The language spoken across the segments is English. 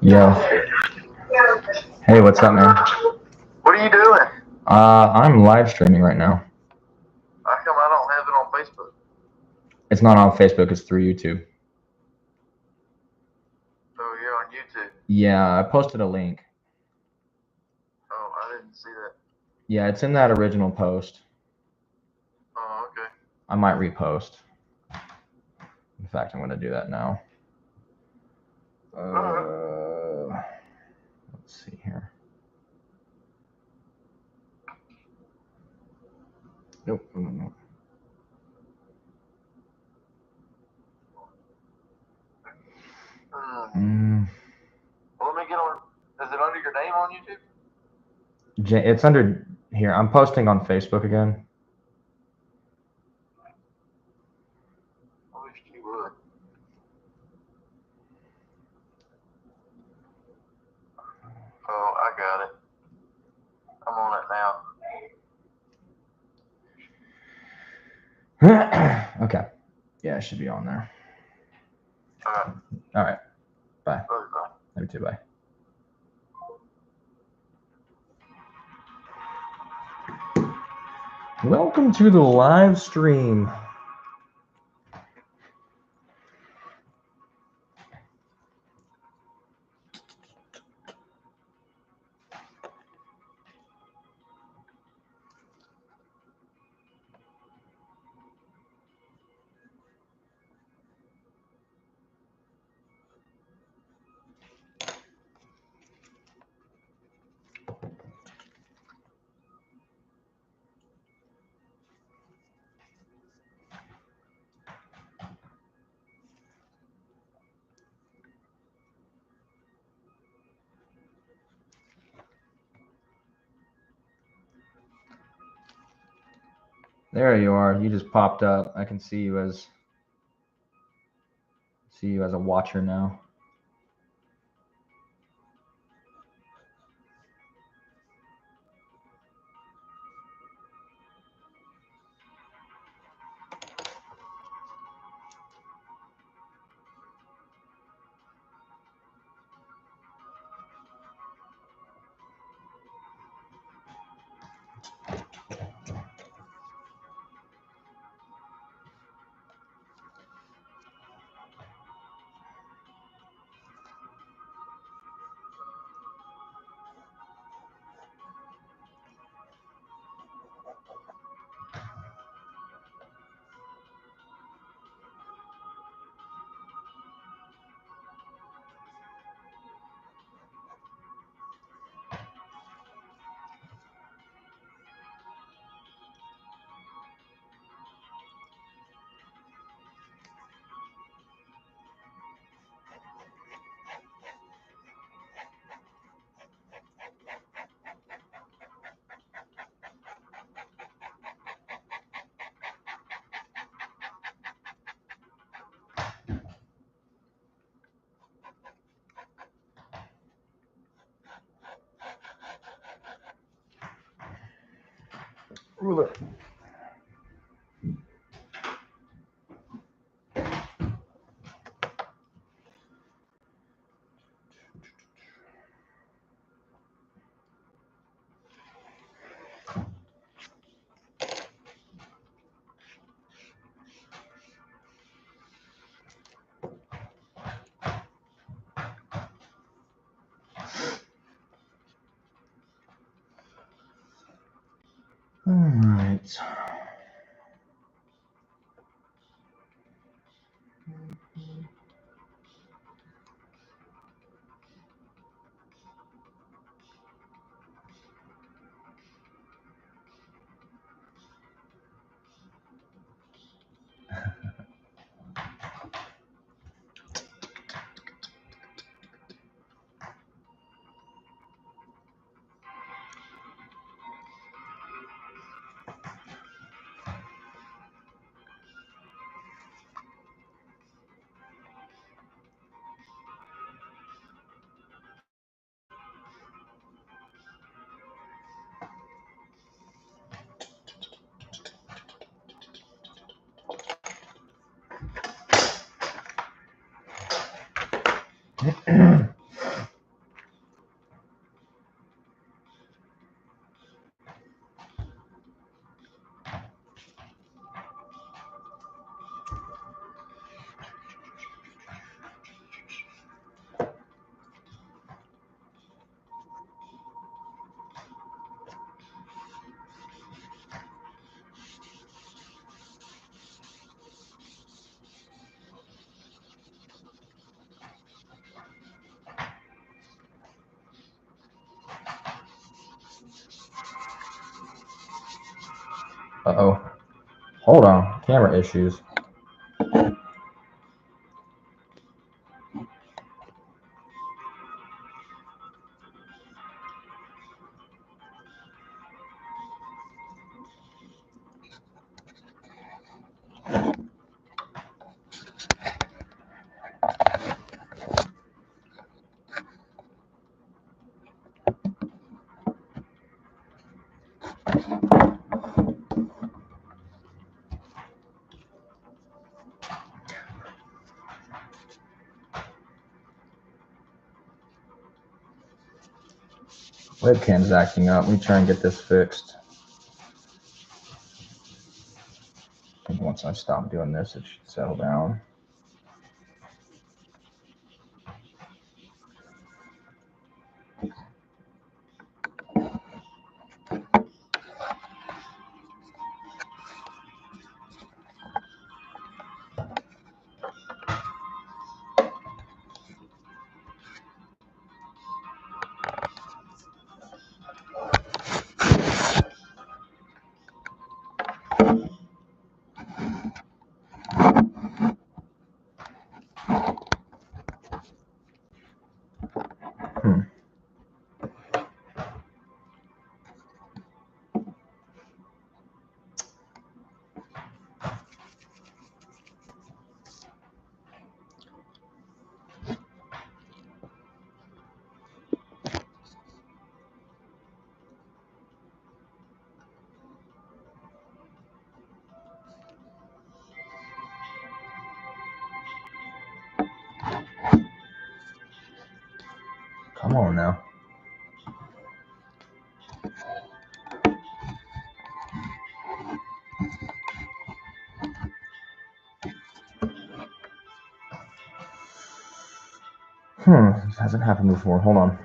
Yo. Hey, what's up, man? What are you doing? I'm live streaming right now. How come I don't have it on Facebook? It's not on Facebook, it's through YouTube. Oh, you're on YouTube. Yeah, I posted a link. Oh, I didn't see that. Yeah, it's in that original post. Oh, okay. I might repost. In fact, I'm going to do that now. Let's see here. Nope. Well, let me get on. Is it under your name on YouTube? It's under here. I'm posting on Facebook again. I wish you would. Oh, I got it. I'm on it now. Okay. Yeah, it should be on there. All right. All right. Bye. Bye. You too. Bye. Welcome to the live stream. There you are. You just popped up. I can see you as a watcher now. Ruler. All right. Uh-oh. Hold on. Camera issues. Webcam's acting up. Let me try and get this fixed. And once I stop doing this, it should settle down. Come on now. This hasn't happened before. Hold on.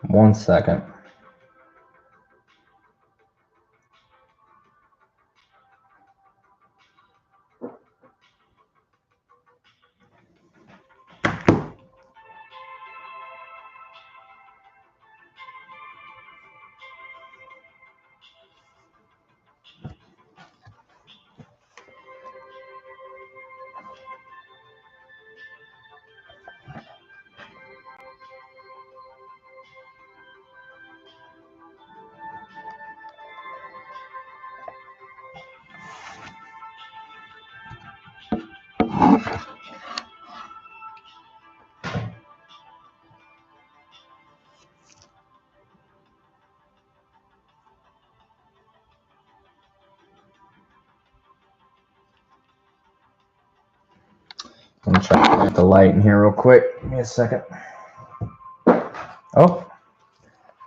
One second. Let me try to get the light in here real quick. Give me a second. Oh,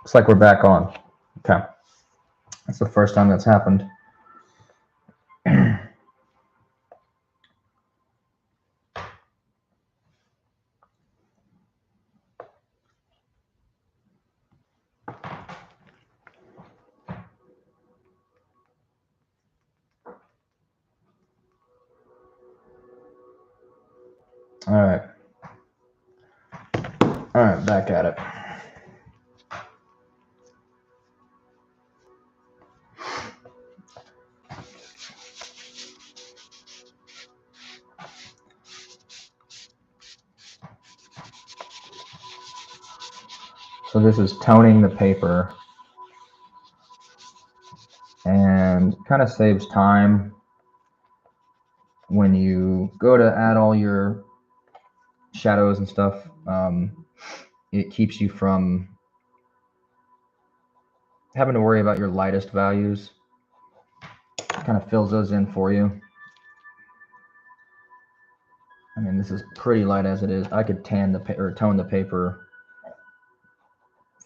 looks like we're back on. Okay. That's the first time that's happened. All right. All right, back at it. So this is toning the paper and kind of saves time when you go to add all your shadows and stuff. It keeps you from having to worry about your lightest values. It kind of fills those in for you. I mean, this is pretty light as it is. I could tone the paper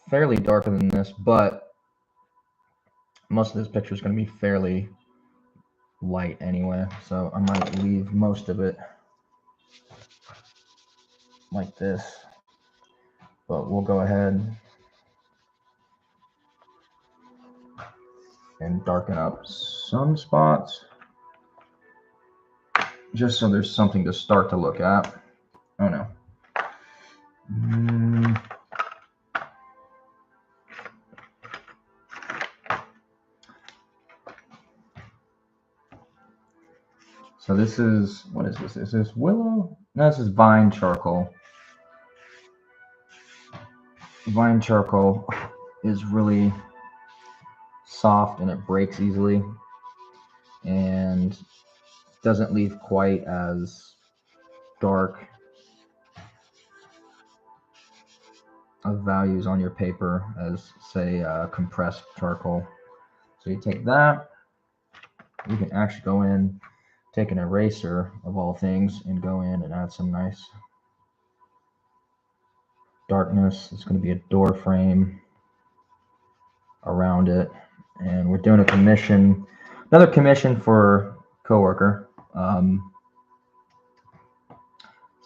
fairly darker than this, but most of this picture is going to be fairly light anyway, so I might leave most of it like this, but we'll go ahead and darken up some spots just so there's something to start to look at. Oh no. So this is, what is this? Is this willow? No, this is vine charcoal. Vine charcoal is really soft and it breaks easily and doesn't leave quite as dark of values on your paper as, say, compressed charcoal. So you take that, you can actually go in, take an eraser of all things, and go in and add some nice darkness. It's going to be a door frame around it, and we're doing a commission, another commission for coworker.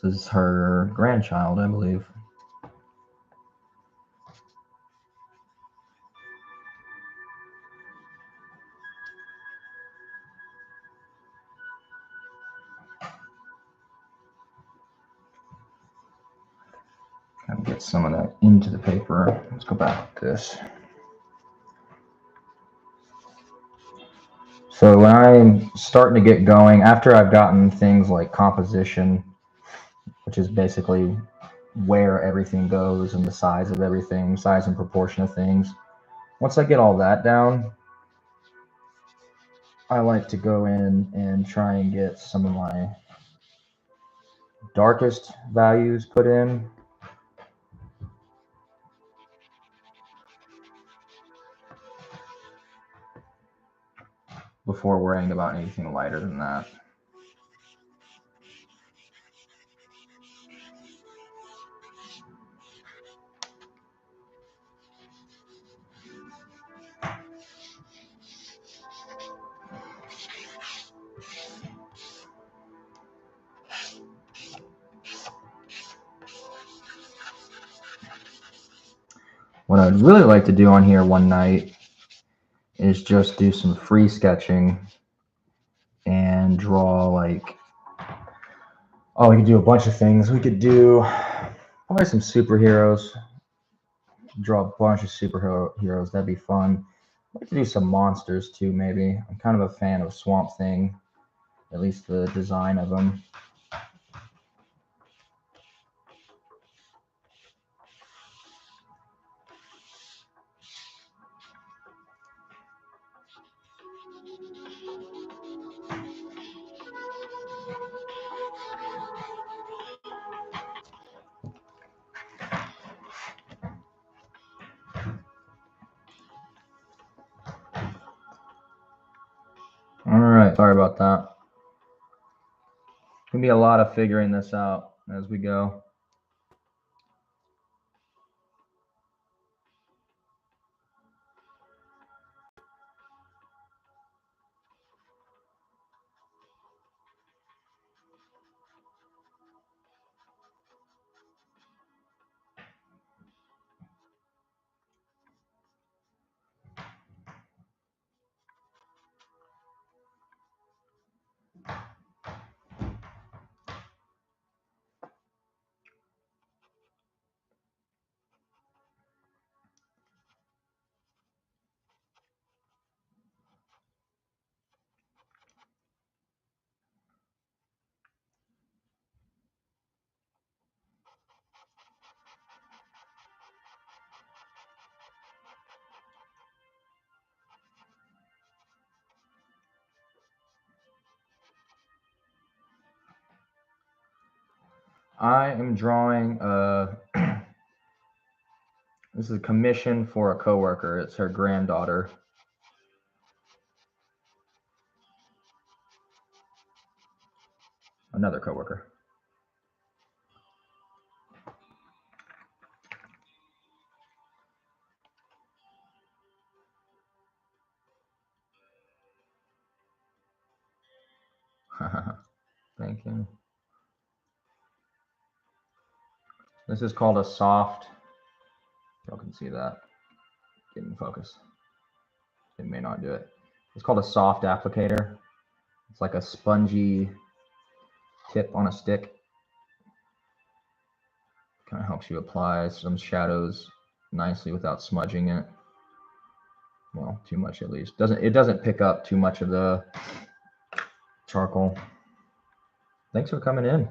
This is her grandchild, I believe. Kind of get some of that into the paper. Let's go back to this. So when I'm starting to get going, after I've gotten things like composition, which is basically where everything goes and the size of everything, size and proportion of things. Once I get all that down, I like to go in and try and get some of my darkest values put in. Before worrying about anything lighter than that. What I'd really like to do on here one night is just do some free sketching and draw like, oh, we could do a bunch of things. We could do probably some superheroes, draw a bunch of superheroes. That'd be fun. I'd like to do some monsters too, maybe. I'm kind of a fan of Swamp Thing, at least the design of them. All right, sorry about that. It's gonna be a lot of figuring this out as we go. I am drawing this is a commission for a coworker. It's her granddaughter. Another coworker. Thank you. This is called a soft. Y'all can see that. Get in focus. It may not do it. It's called a soft applicator. It's like a spongy tip on a stick. Kind of helps you apply some shadows nicely without smudging it. Well, too much at least. It doesn't pick up too much of the charcoal. Thanks for coming in.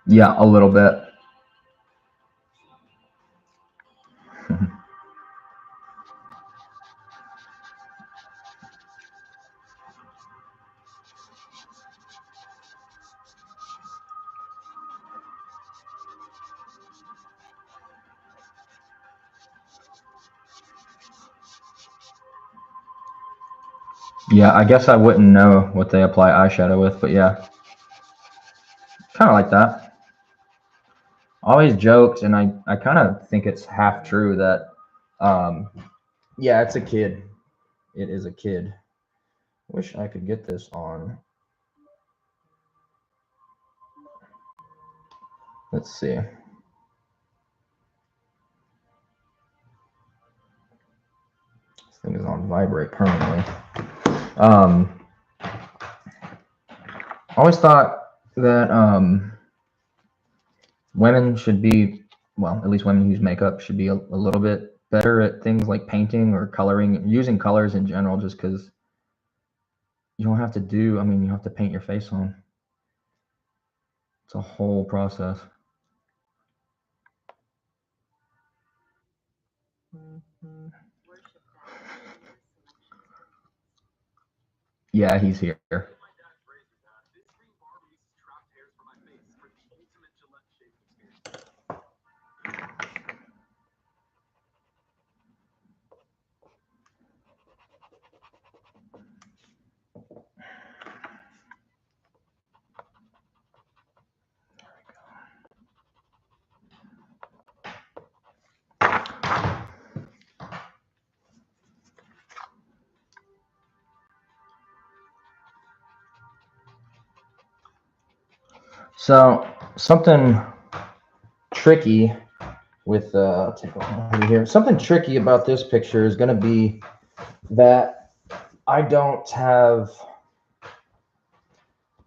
Yeah, a little bit. Yeah, I guess I wouldn't know what they apply eyeshadow with, but yeah. Kind of like that. Always joked, and I kind of think it's half true that, yeah, it's a kid. It is a kid. Wish I could get this on. Let's see. This thing is on vibrate permanently. I always thought that women should be, well, at least women who use makeup should be a little bit better at things like painting or coloring, using colors in general, just because you don't have to do, I mean, you have to paint your face on. It's a whole process. Yeah, he's here. So something tricky with I'll take over here. Something tricky about this picture is going to be that I don't have.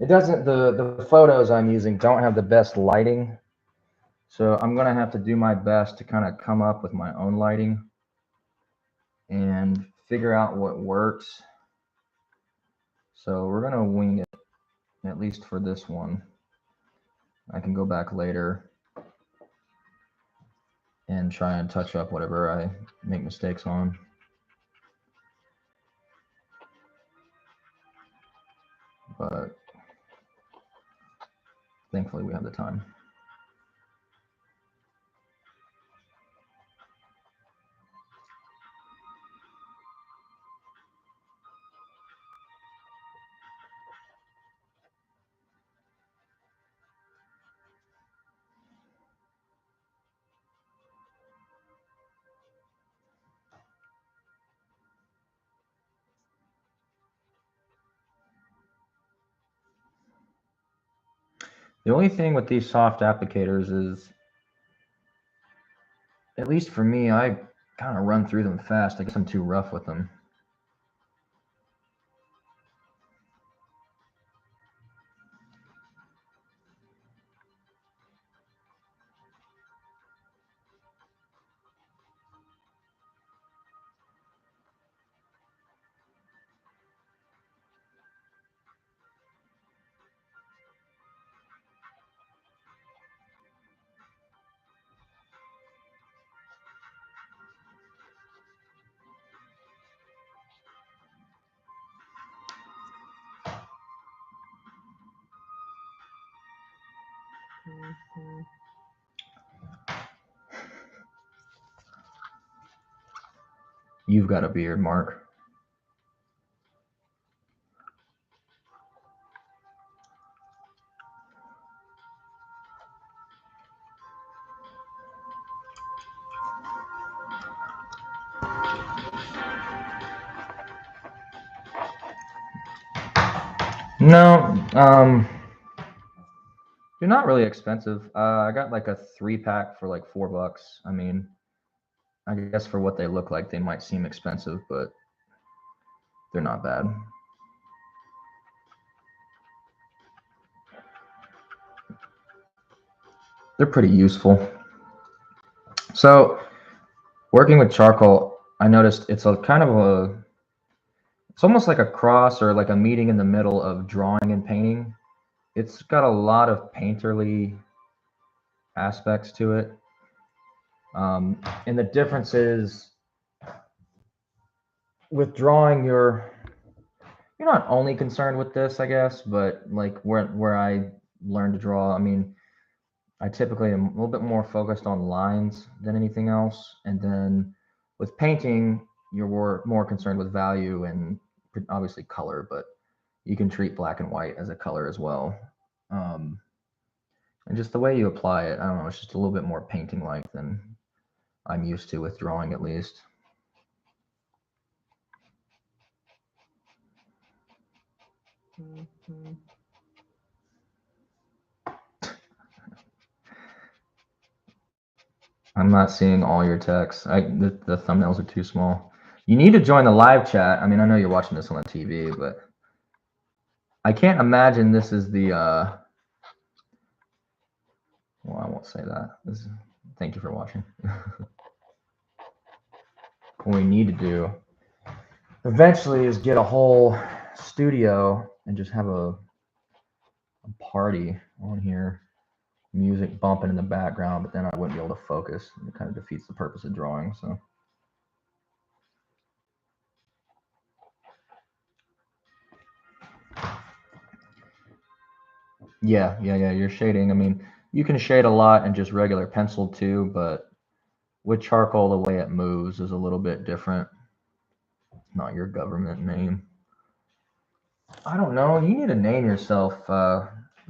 It doesn't. The photos I'm using don't have the best lighting, so I'm going to have to do my best to kind of come up with my own lighting and figure out what works. So we're going to wing it, at least for this one. I can go back later and try and touch up whatever I make mistakes on. But thankfully we have the time. The only thing with these soft applicators is, at least for me, I kind of run through them fast. I guess I'm too rough with them. You've got a beard, Mark. No, they're not really expensive. I got like a 3-pack for like $4. I mean, I guess for what they look like, they might seem expensive, but they're not bad. They're pretty useful. So, working with charcoal, I noticed it's a kind of a, it's almost like a cross or like a meeting in the middle of drawing and painting. It's got a lot of painterly aspects to it. And the difference is with drawing, you're not only concerned with this, I guess, but like where I learned to draw, I mean, I typically am a little bit more focused on lines than anything else. And then with painting, you're more concerned with value and obviously color, but you can treat black and white as a color as well. And just the way you apply it, I don't know, it's just a little bit more painting like than I'm used to with drawing, at least. I'm not seeing all your texts. The thumbnails are too small. You need to join the live chat. I mean, I know you're watching this on the TV, but I can't imagine this is the well, I won't say that. Thank you for watching. What we need to do eventually is get a whole studio and just have a party on here, music bumping in the background, but then I wouldn't be able to focus. It kind of defeats the purpose of drawing. So yeah, you're shading. I mean, you can shade a lot in just regular pencil too, but with charcoal, the way it moves is a little bit different. Not your government name. I don't know. You need to name yourself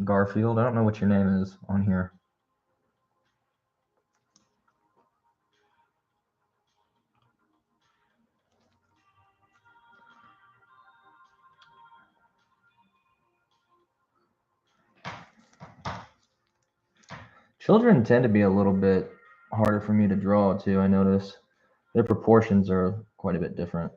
Garfield. I don't know what your name is on here. Children tend to be a little bit harder for me to draw too, I notice. Their proportions are quite a bit different.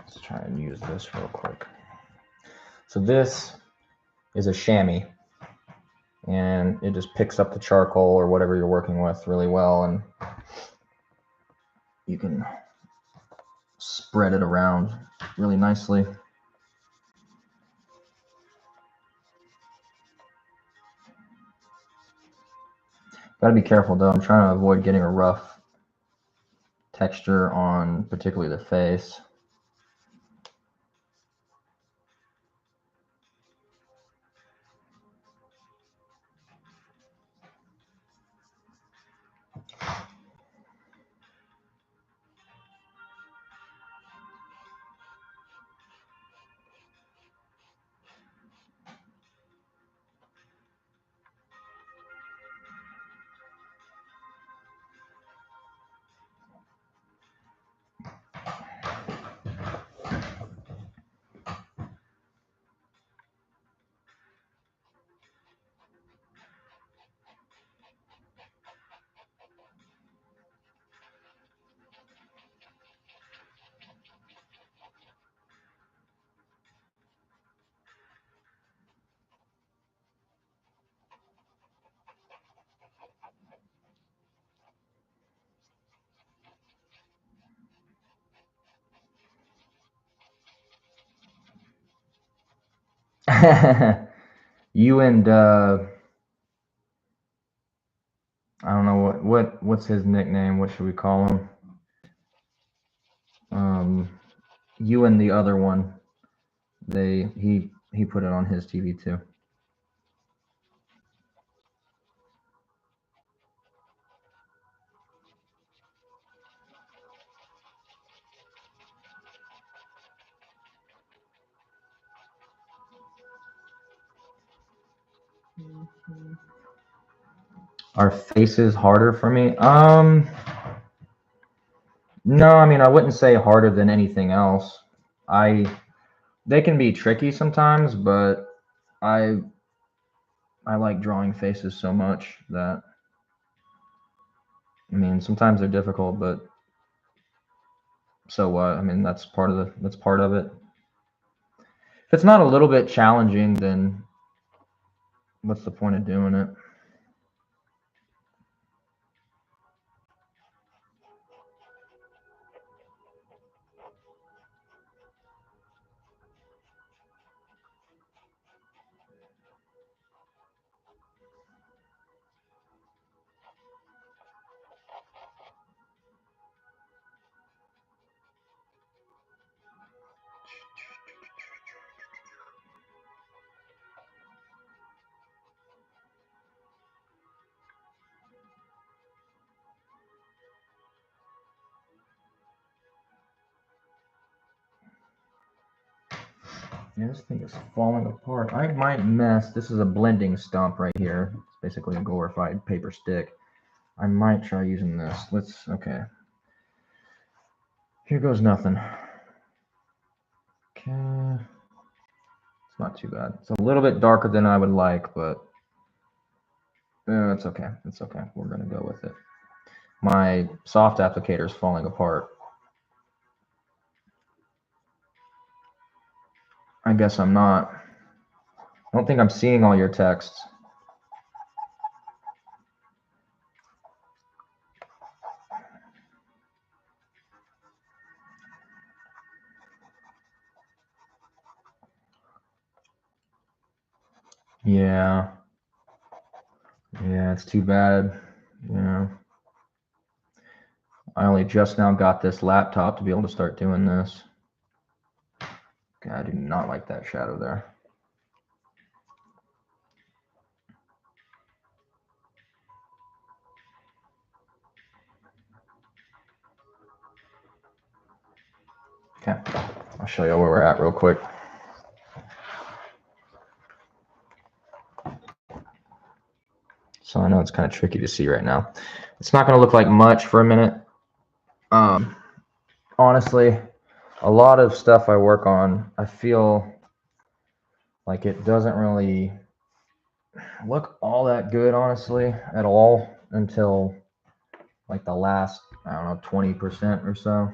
Let's try and use this real quick. So this is a chamois, and it just picks up the charcoal or whatever you're working with really well, and you can spread it around really nicely. Gotta be careful though. I'm trying to avoid getting a rough texture on particularly the face. You and I don't know what's his nickname. What should we call him? You and the other one. He put it on his TV too. Are faces harder for me? No, I mean I wouldn't say harder than anything else. They can be tricky sometimes, but I like drawing faces so much that I mean sometimes they're difficult, but so what? I mean that's part of it. If it's not a little bit challenging, then what's the point of doing it? Yeah, this thing is falling apart. I might mess. This is a blending stump right here. It's basically a glorified paper stick. I might try using this. Okay. Here goes nothing. Okay. It's not too bad. It's a little bit darker than I would like, but it's okay. It's okay. We're going to go with it. My soft applicator is falling apart. I guess I'm not. I don't think I'm seeing all your texts. Yeah. Yeah, it's too bad. Yeah. I only just now got this laptop to be able to start doing this. Okay, I do not like that shadow there. Okay, I'll show you where we're at real quick. So I know it's kind of tricky to see right now. It's not going to look like much for a minute. Honestly, a lot of stuff I work on, I feel like it doesn't really look all that good, honestly, at all until like the last, I don't know, 20% or so.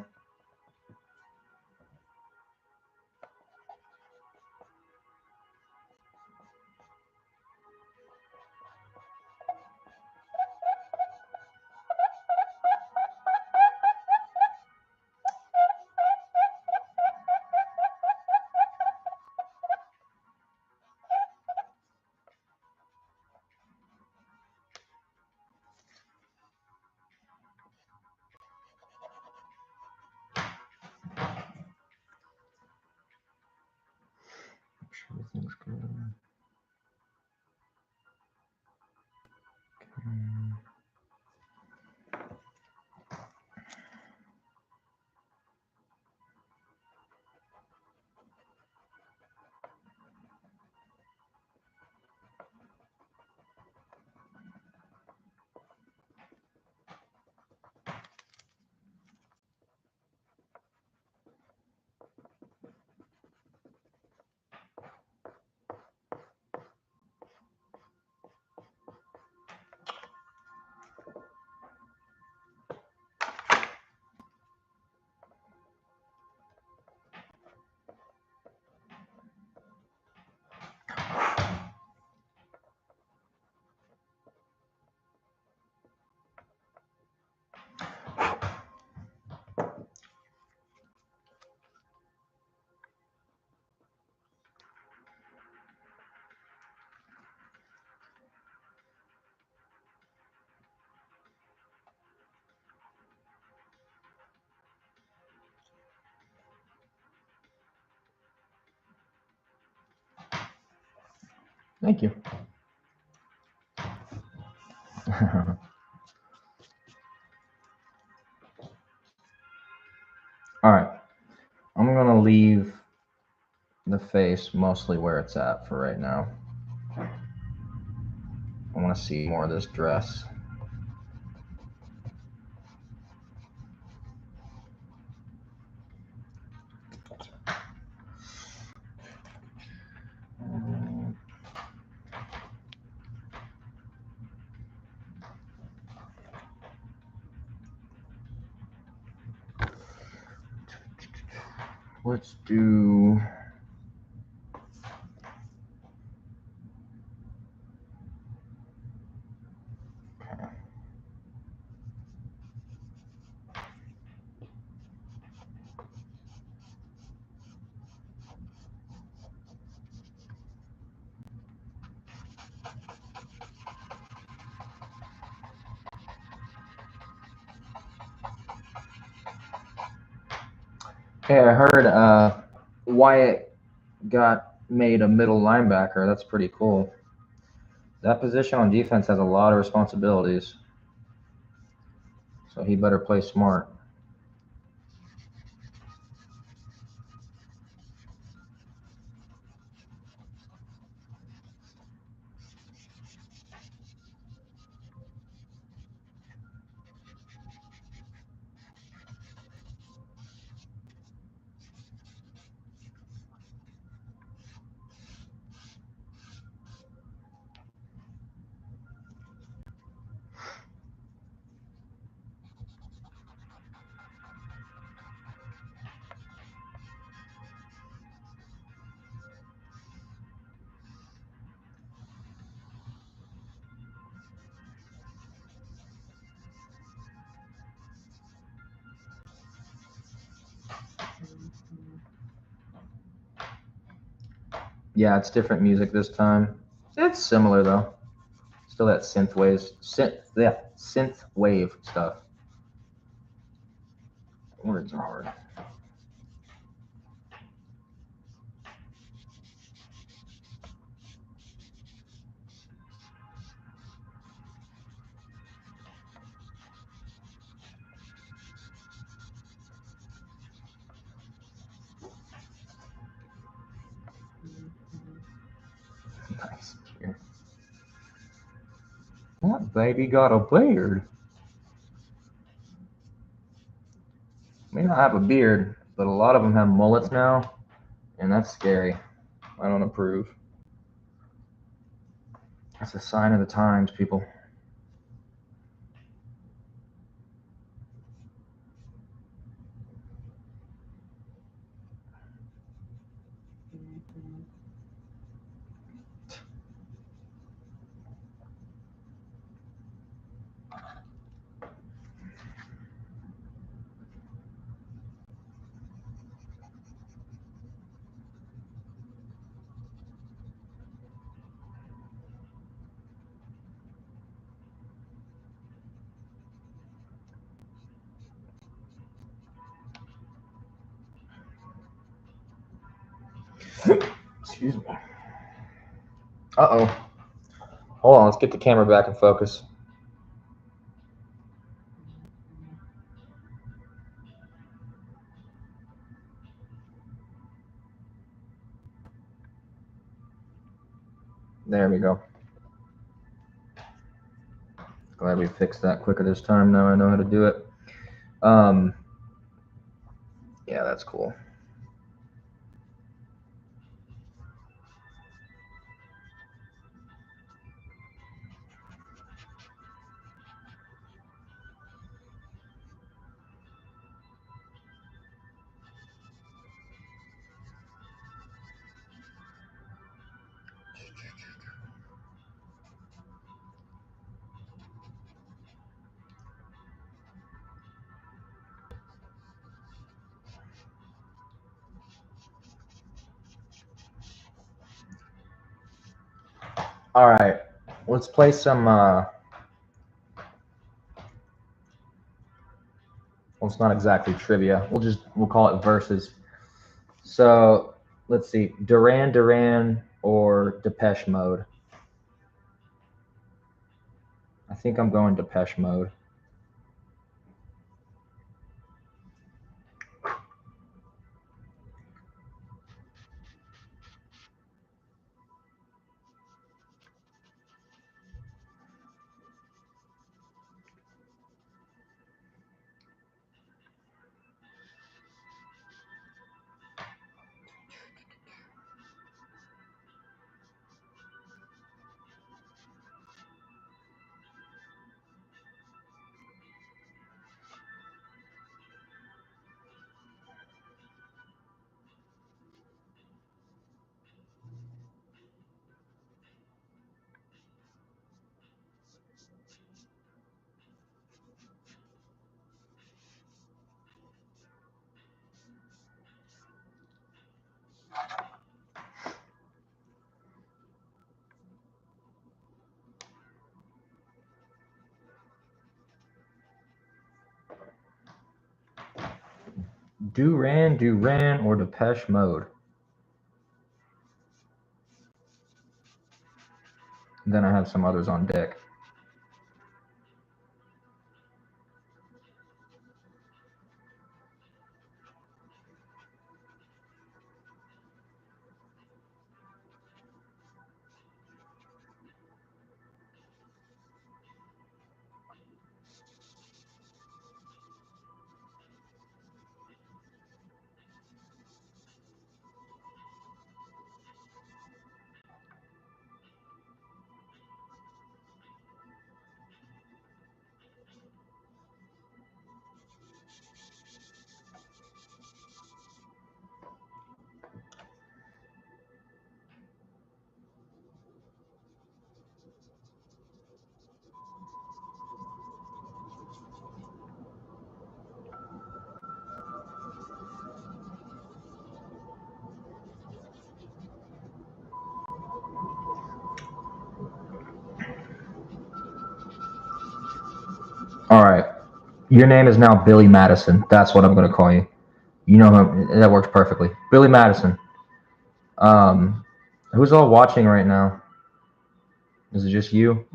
Thank you. All right. I'm going to leave the face mostly where it's at for right now. I want to see more of this dress. Let's do... Okay. Hey, I heard Wyatt got made a middle linebacker. That's pretty cool. That position on defense has a lot of responsibilities. So he better play smart. Yeah, it's different music this time. It's similar though. Still that synth wave stuff. Words are hard. Nice. That baby got a beard. May not have a beard, but a lot of them have mullets now, and that's scary. I don't approve. That's a sign of the times, people. Excuse me. Uh-oh. Hold on, let's get the camera back in focus. There we go. Glad we fixed that quicker this time. Now I know how to do it. Yeah, that's cool. All right, let's play some. Well, it's not exactly trivia. We'll call it verses. So let's see, Duran Duran or Depeche Mode. I think I'm going Depeche Mode. Duran, or Depeche Mode. Then I have some others on deck. All right. Your name is now Billy Madison. That's what I'm going to call you. You know him. That works perfectly. Billy Madison. Who's all watching right now? Is it just you?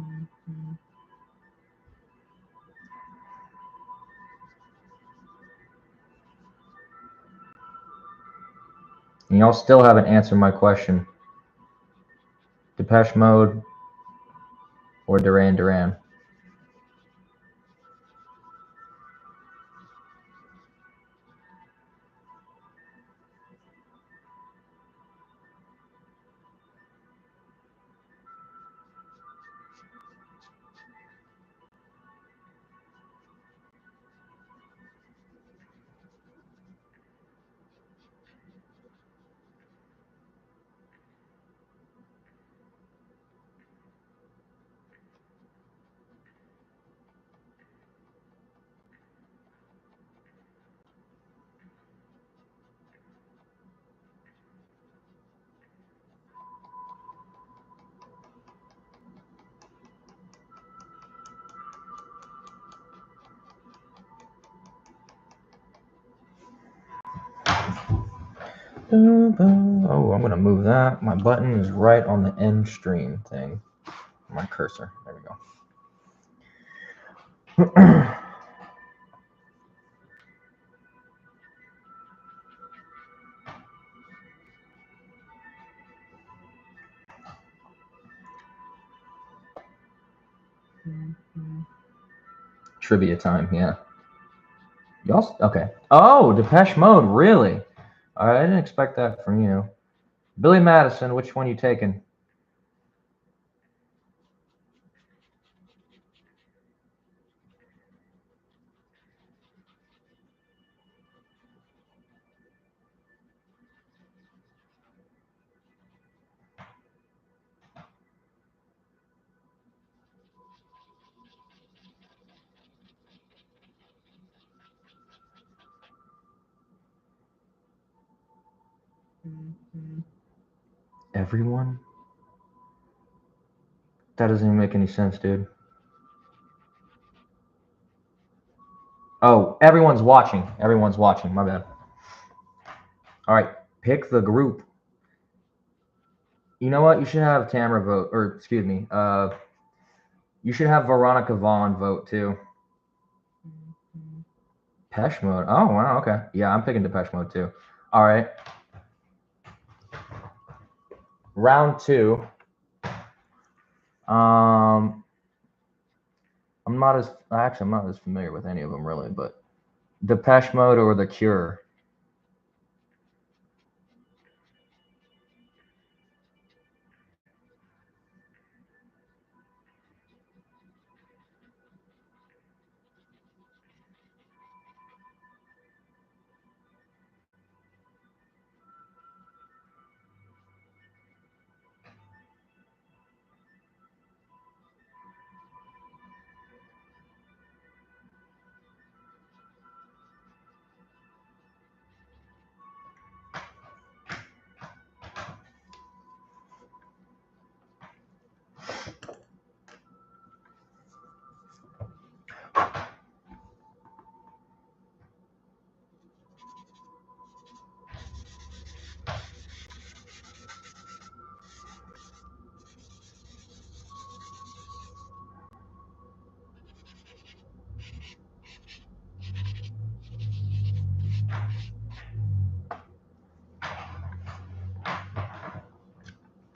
And y'all still haven't answered my question. Depeche Mode or Duran Duran? Oh, I'm going to move that. My button is right on the end stream thing. My cursor. There we go. Trivia time, yeah. Y'all, okay. Oh, Depeche Mode, really? All right, I didn't expect that from you. Billy Madison, which one you taking? Everyone? That doesn't even make any sense, dude. Oh, everyone's watching. Everyone's watching. My bad. All right, pick the group. You know what? You should have Tamara vote, or excuse me. You should have Veronica Vaughn vote too. Depeche Mode. Oh wow, okay. Yeah, I'm picking Depeche Mode too. All right. Round 2. I'm not as familiar with any of them really, but Depeche Mode or The Cure.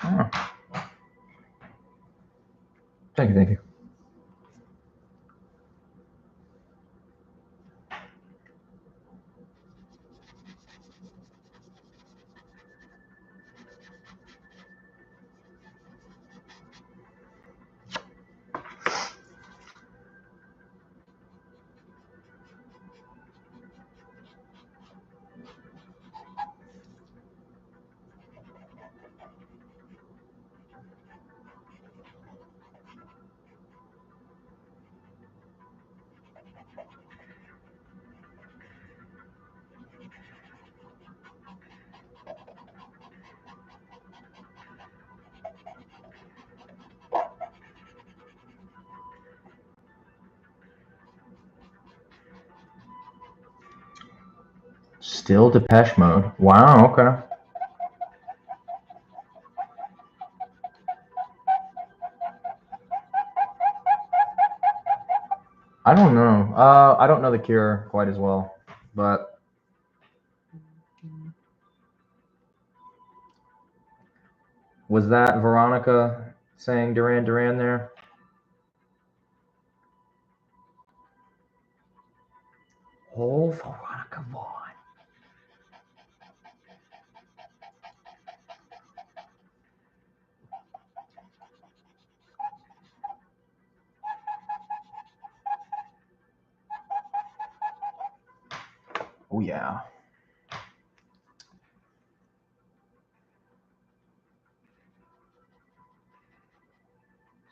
Oh. Thank you. Still Depeche Mode. Wow, okay. I don't know. I don't know The Cure quite as well, but was that Veronica saying Duran Duran there? Oh, Veronica Vaughn. Oh yeah.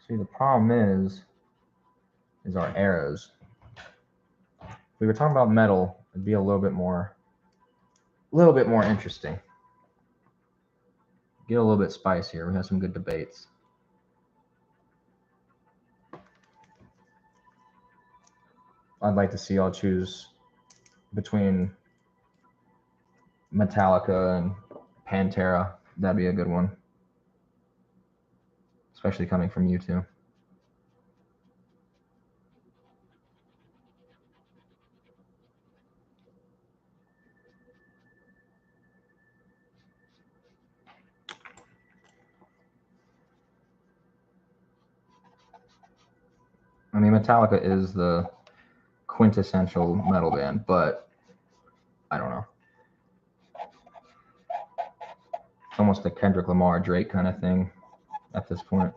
See, the problem is our eras. If we were talking about metal, it'd be a little bit more interesting. Get a little bit spicier. We have some good debates. I'd like to see y'all choose between Metallica and Pantera. That'd be a good one, especially coming from you two. I mean, Metallica is the quintessential metal band, but I don't know. It's almost a Kendrick Lamar, Drake kind of thing at this point.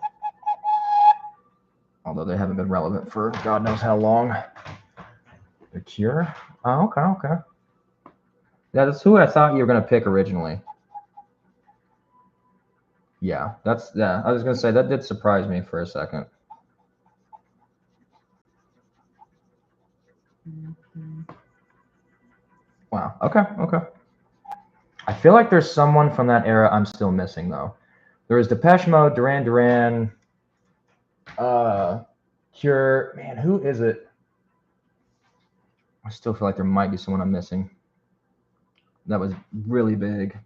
Although they haven't been relevant for God knows how long. The Cure? Oh, okay. Yeah, that's who I thought you were gonna pick originally. Yeah, I was gonna say that did surprise me for a second. Wow. Okay. I feel like there's someone from that era I'm still missing though. There was Depeche Mode, Duran Duran, Cure. Man, who is it? I still feel like there might be someone I'm missing. That was really big.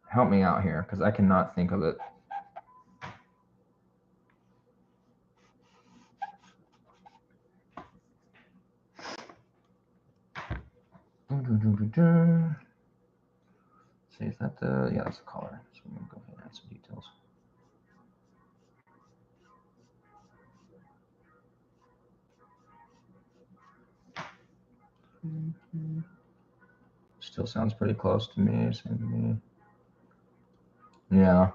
Help me out here, because I cannot think of it. See, is that the, yeah, that's the color. So I'm gonna go ahead and add some details. Still sounds pretty close to me. Same to me. Yeah.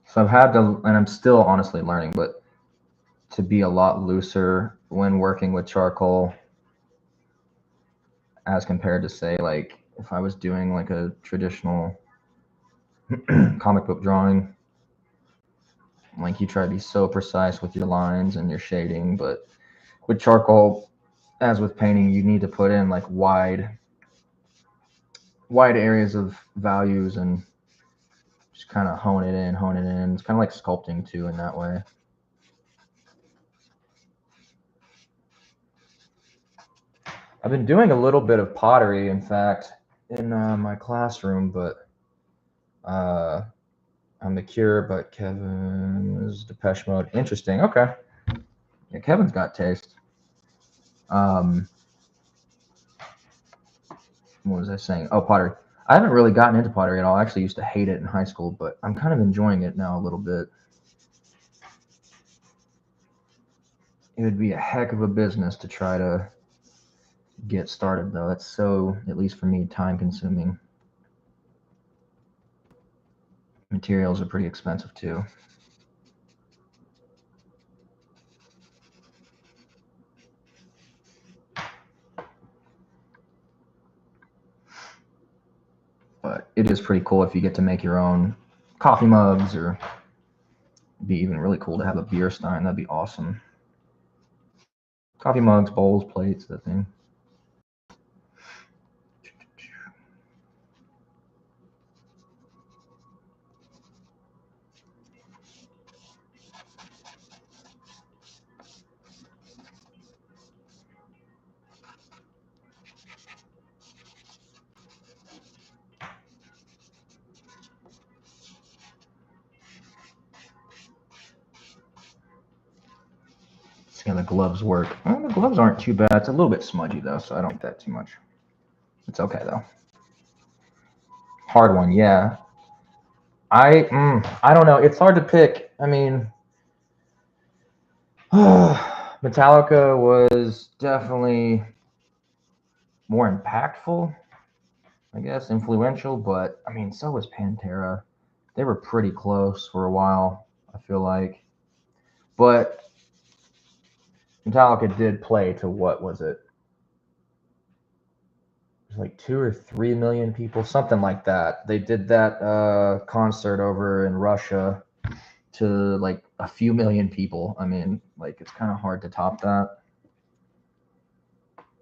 So I've had to, and I'm still honestly learning, but to be a lot looser when working with charcoal as compared to, say, like if I was doing like a traditional comic book drawing. Like you try to be so precise with your lines and your shading, but with charcoal, as with painting, you need to put in like wide areas of values and just kind of hone it in. It's kind of like sculpting too in that way. I've been doing a little bit of pottery, in fact, in my classroom, but I'm The Cure, but Kevin is Depeche Mode. Interesting. Okay. Yeah, Kevin's got taste. What was I saying? Oh, pottery. I haven't really gotten into pottery at all. I actually used to hate it in high school, but I'm kind of enjoying it now a little bit. It would be a heck of a business to try to get started, though. It's so, at least for me, time consuming. Materials are pretty expensive too. But it is pretty cool if you get to make your own coffee mugs, or it'd be even really cool to have a beer stein. That'd be awesome. Coffee mugs, bowls, plates, that thing. See how the gloves work. Well, the gloves aren't too bad. It's a little bit smudgy though, so I don't like that too much. It's okay though. Hard one, yeah. I don't know. It's hard to pick. I mean, Metallica was definitely more impactful, I guess, influential, but I mean, so was Pantera. They were pretty close for a while, I feel like. But Metallica did play to, what was it? It was like 2 or 3 million people, something like that. They did that concert over in Russia to like a few million people. I mean, like, it's kind of hard to top that.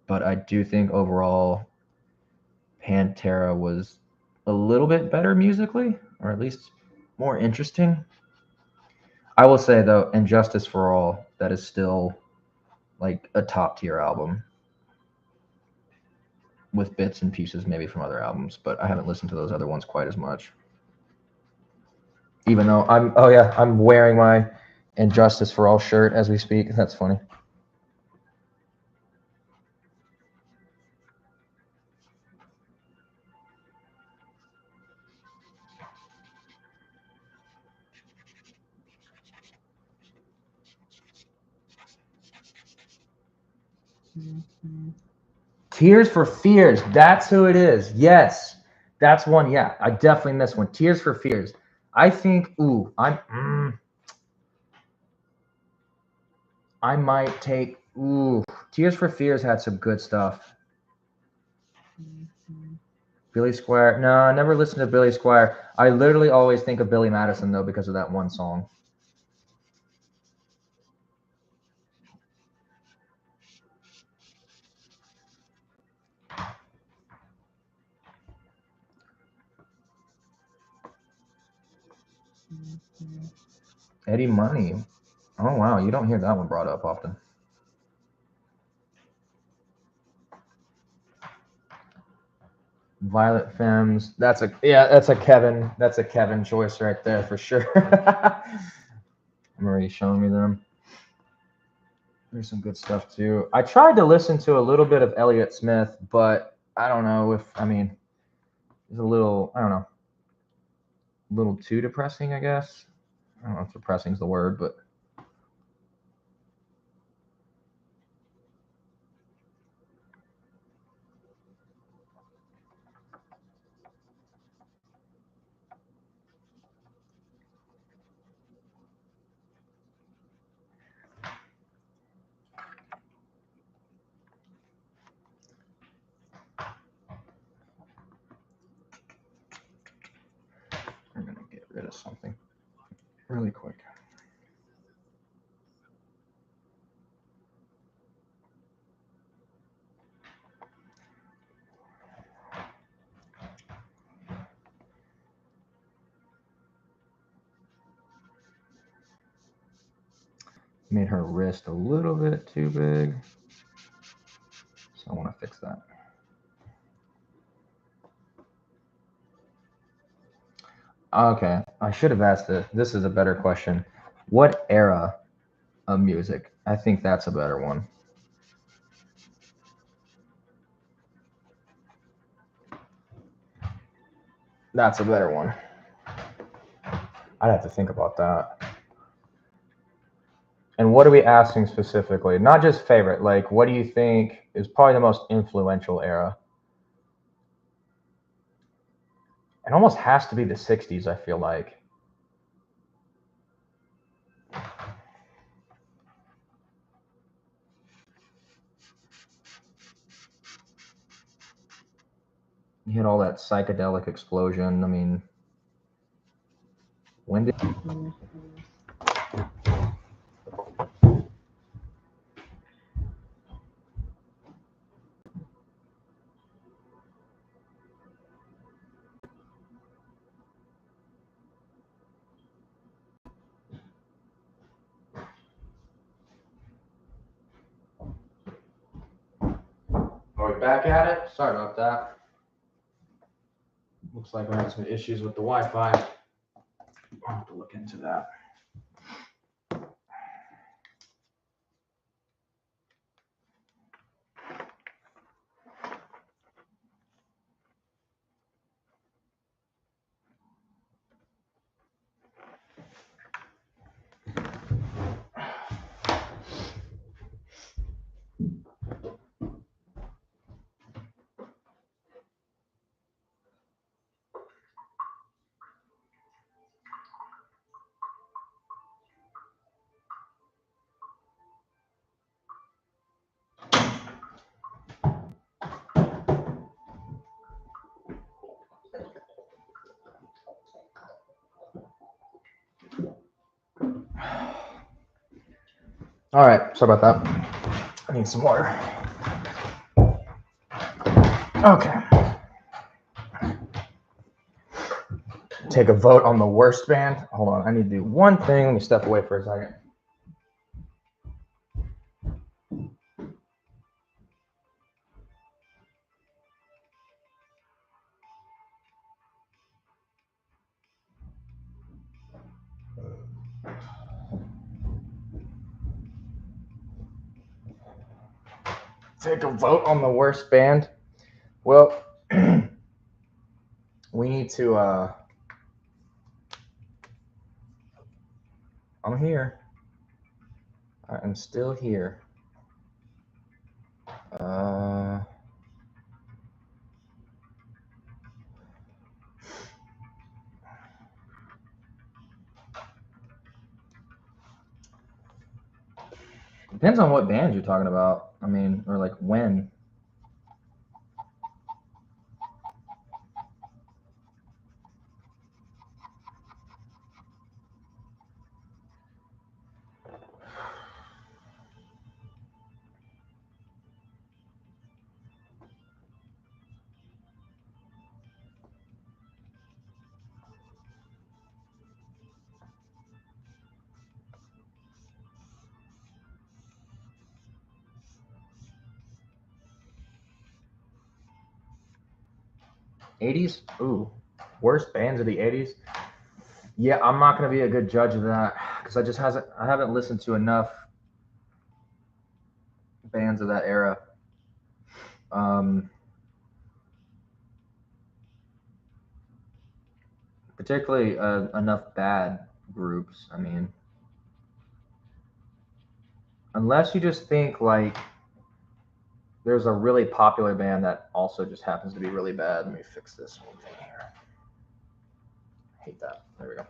But I do think overall Pantera was a little bit better musically, or at least more interesting. I will say though, And Justice for All, that is still like a top tier album, with bits and pieces maybe from other albums, but I haven't listened to those other ones quite as much. Even though I'm wearing my And Justice for All shirt as we speak. That's funny. Tears for Fears. That's who it is. Yes, that's one. Yeah, I definitely missed one. Tears for Fears. I think. Ooh, I might take. Ooh, Tears for Fears had some good stuff. Billy Squire. No, I never listened to Billy Squire. I literally always think of Billy Madison though because of that one song. Eddie Money. Oh wow, you don't hear that one brought up often. Violet Femmes. That's a Kevin choice right there for sure. Marie showing me them. There's some good stuff too. I tried to listen to a little bit of Elliott Smith, but I don't know if it's a little a little too depressing, I guess. I don't know if depressing is the word, but I'm gonna get rid of something really quick. Made her wrist a little bit too big, so I want to fix that. Okay, I should have asked this. This is a better question. What era of music? I think that's a better one. That's a better one. I'd have to think about that. And what are we asking specifically? Not just favorite, like what do you think is probably the most influential era? It almost has to be the 60s, I feel like. You hit all that psychedelic explosion. I mean, when did are we back at it? Sorry about that. Looks like we're having some issues with the Wi-Fi. I'll have to look into that. All right, sorry about that. I need some water. Okay. Take a vote on the worst band. Hold on, I need to do one thing. Let me step away for a second. Take a vote on the worst band. Well, we need to. I'm here. I'm still here. Depends on what band you're talking about. I mean, or like when. 80s? Ooh, worst bands of the 80s? Yeah, I'm not gonna be a good judge of that because I haven't listened to enough bands of that era. Um, particularly enough bad groups. I mean, unless you just think like there's a really popular band that also just happens to be really bad. Let me fix this one thing here. I hate that. There we go.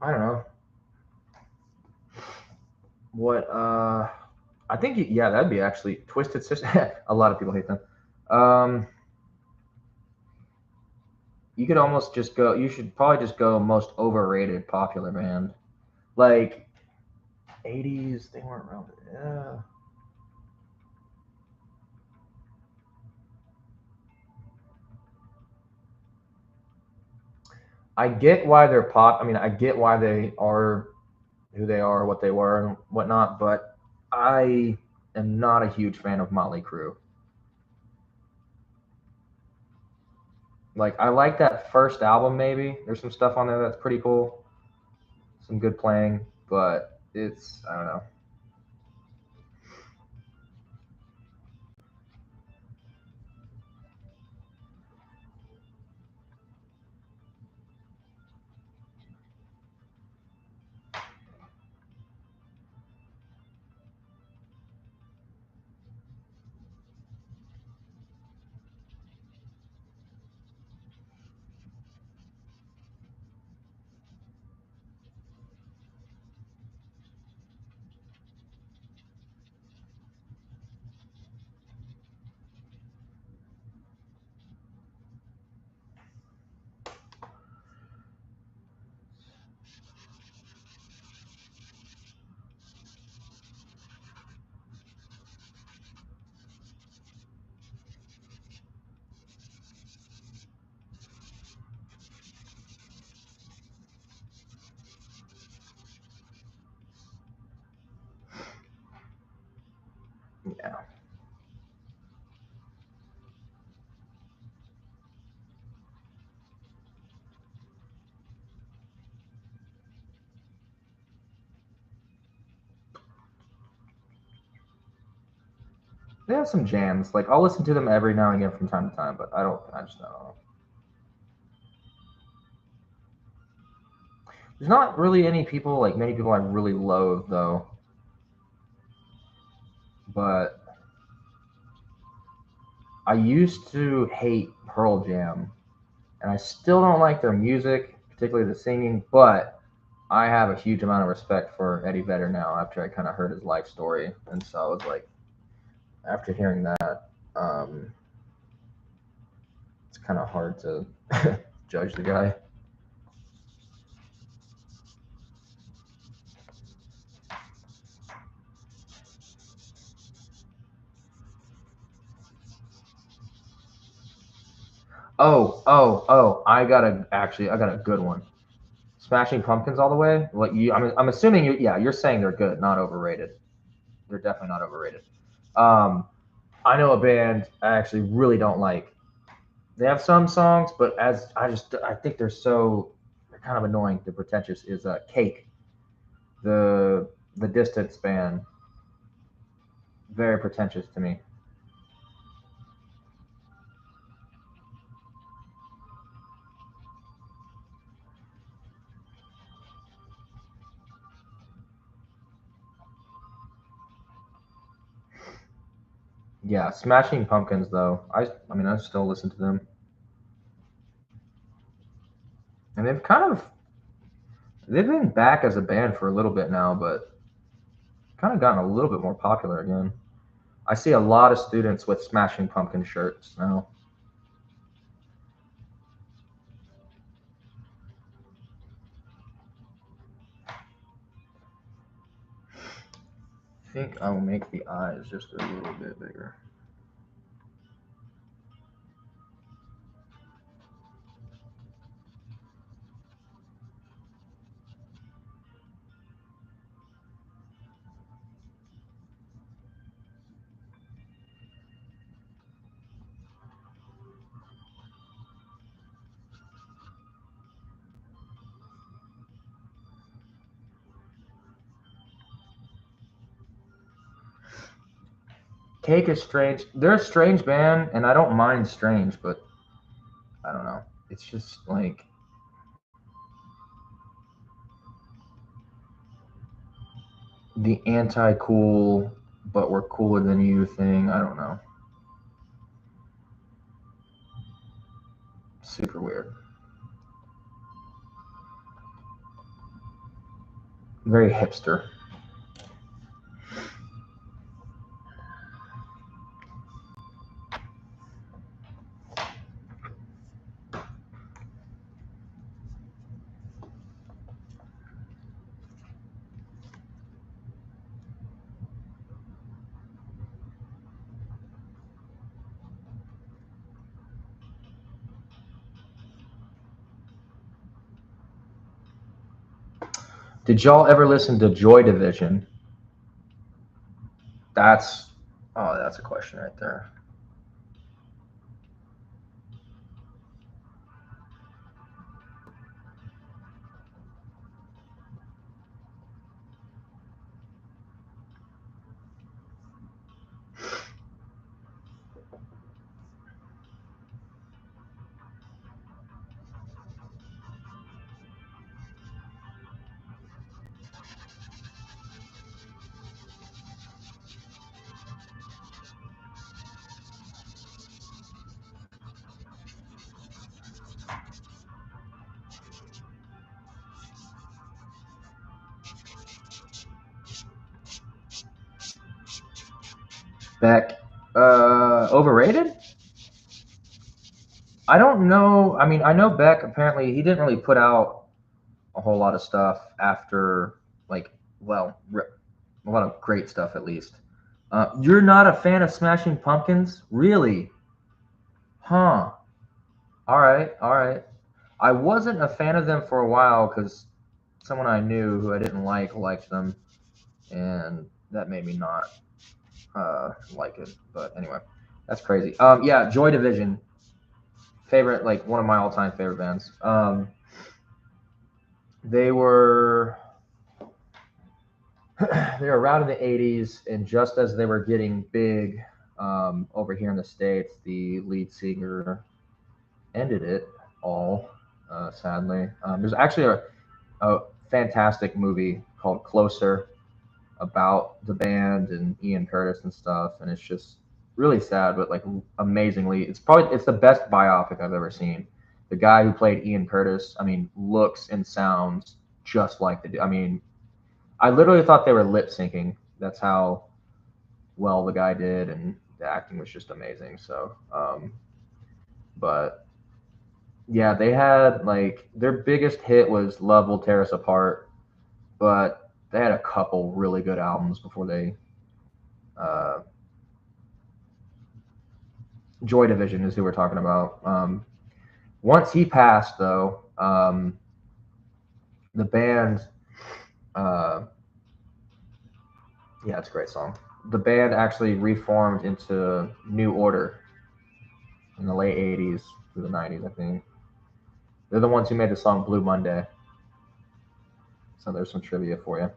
I don't know what. I think yeah, that'd be actually Twisted Sister. A lot of people hate them. Um, you could almost just go. You should probably just go most overrated popular band. Like 80s, they weren't relevant. Yeah. I get why they're pop. I mean, I get why they are who they are, what they were, and whatnot. But I am not a huge fan of Motley Crue. Like, I like that first album. Maybe there's some stuff on there that's pretty cool, some good playing, but it's I don't know. Yeah, they have some jams. Like I'll listen to them every now and again from time to time, but I don't. I just don't know. There's not really any people like many people I really loathe though, but I used to hate Pearl Jam, and I still don't like their music, particularly the singing. But I have a huge amount of respect for Eddie Vedder now after I kind of heard his life story, and so I was like, after hearing that, it's kind of hard to judge the guy. Oh! I got a good one. Smashing Pumpkins all the way. What you? I'm assuming you. Yeah, you're saying they're good, not overrated. They're definitely not overrated. Um, I know a band I actually really don't like. They have some songs, but as I think they're kind of annoying. They're pretentious. Is Cake, the Distance band, very pretentious to me. Yeah, Smashing Pumpkins though. I mean I still listen to them, and they've been back as a band for a little bit now, but kind of gotten a little bit more popular again. I see a lot of students with Smashing Pumpkin shirts now. I think I will make the eyes just a little bit bigger. Cake is strange. They're a strange band, and I don't mind strange, but I don't know. It's just like the anti-cool, but we're cooler than you thing. I don't know. Super weird. Very hipster. Did y'all ever listen to Joy Division? That's a question right there. Beck, overrated? I don't know. I mean, I know Beck. Apparently, he didn't really put out a whole lot of stuff after, like, well, a lot of great stuff at least. You're not a fan of Smashing Pumpkins, really? Huh. All right, all right. I wasn't a fan of them for a while because someone I knew who I didn't like liked them, and that made me not like it. But anyway, that's crazy. Yeah, Joy Division, favorite, like one of my all-time favorite bands. They were they were around in the '80s, and just as they were getting big over here in the States, the lead singer ended it all, sadly. There's actually a fantastic movie called Closer about the band and Ian Curtis and stuff, and it's just really sad, but like amazingly, it's the best biopic I've ever seen. The guy who played Ian Curtis, I mean, looks and sounds just like I mean, I literally thought they were lip syncing. That's how well the guy did, and the acting was just amazing. So, but yeah, they had like their biggest hit was "Love Will Tear Us Apart," but they had a couple really good albums before they. Uh, Joy Division is who we're talking about. Once he passed, though, the band. Uh, yeah, it's a great song. The band actually reformed into New Order in the late '80s through the '90s, I think. They're the ones who made the song Blue Monday. So there's some trivia for you.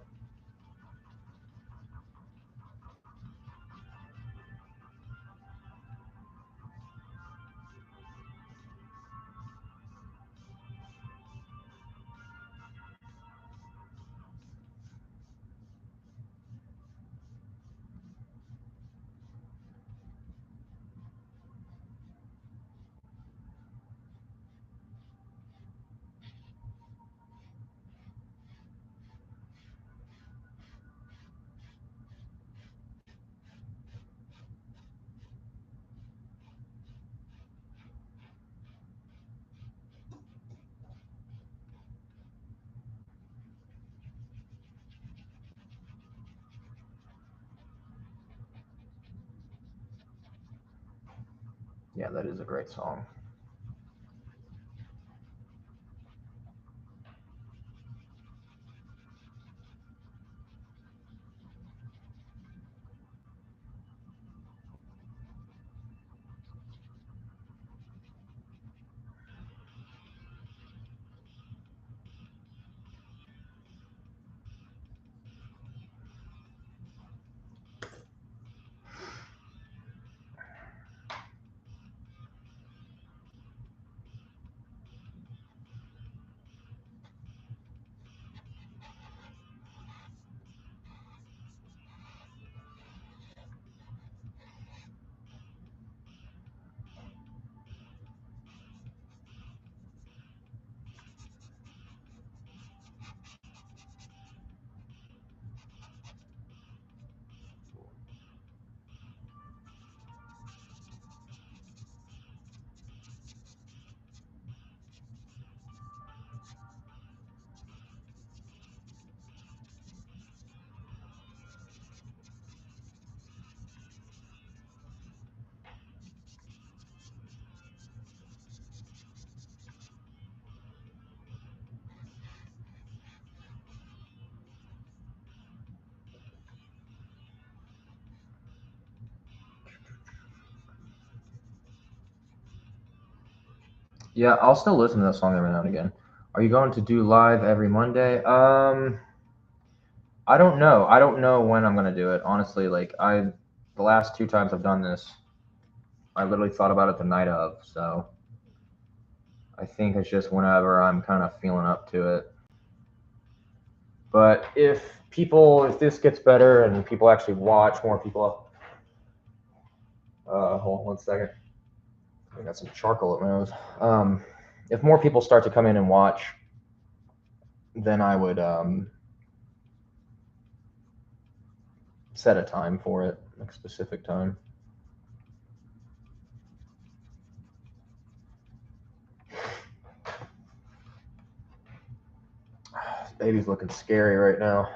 Yeah, that is a great song. Yeah, I'll still listen to that song every now and again. Are you going to do live every Monday? I don't know. I don't know when I'm gonna do it. Honestly, the last 2 times I've done this, I literally thought about it the night of. So I think it's just whenever I'm kind of feeling up to it. But if this gets better and people actually watch, more people. Hold on 1 second. I got some charcoal at my nose. If more people start to come in and watch, then I would set a time for it, like a specific time. This baby's looking scary right now.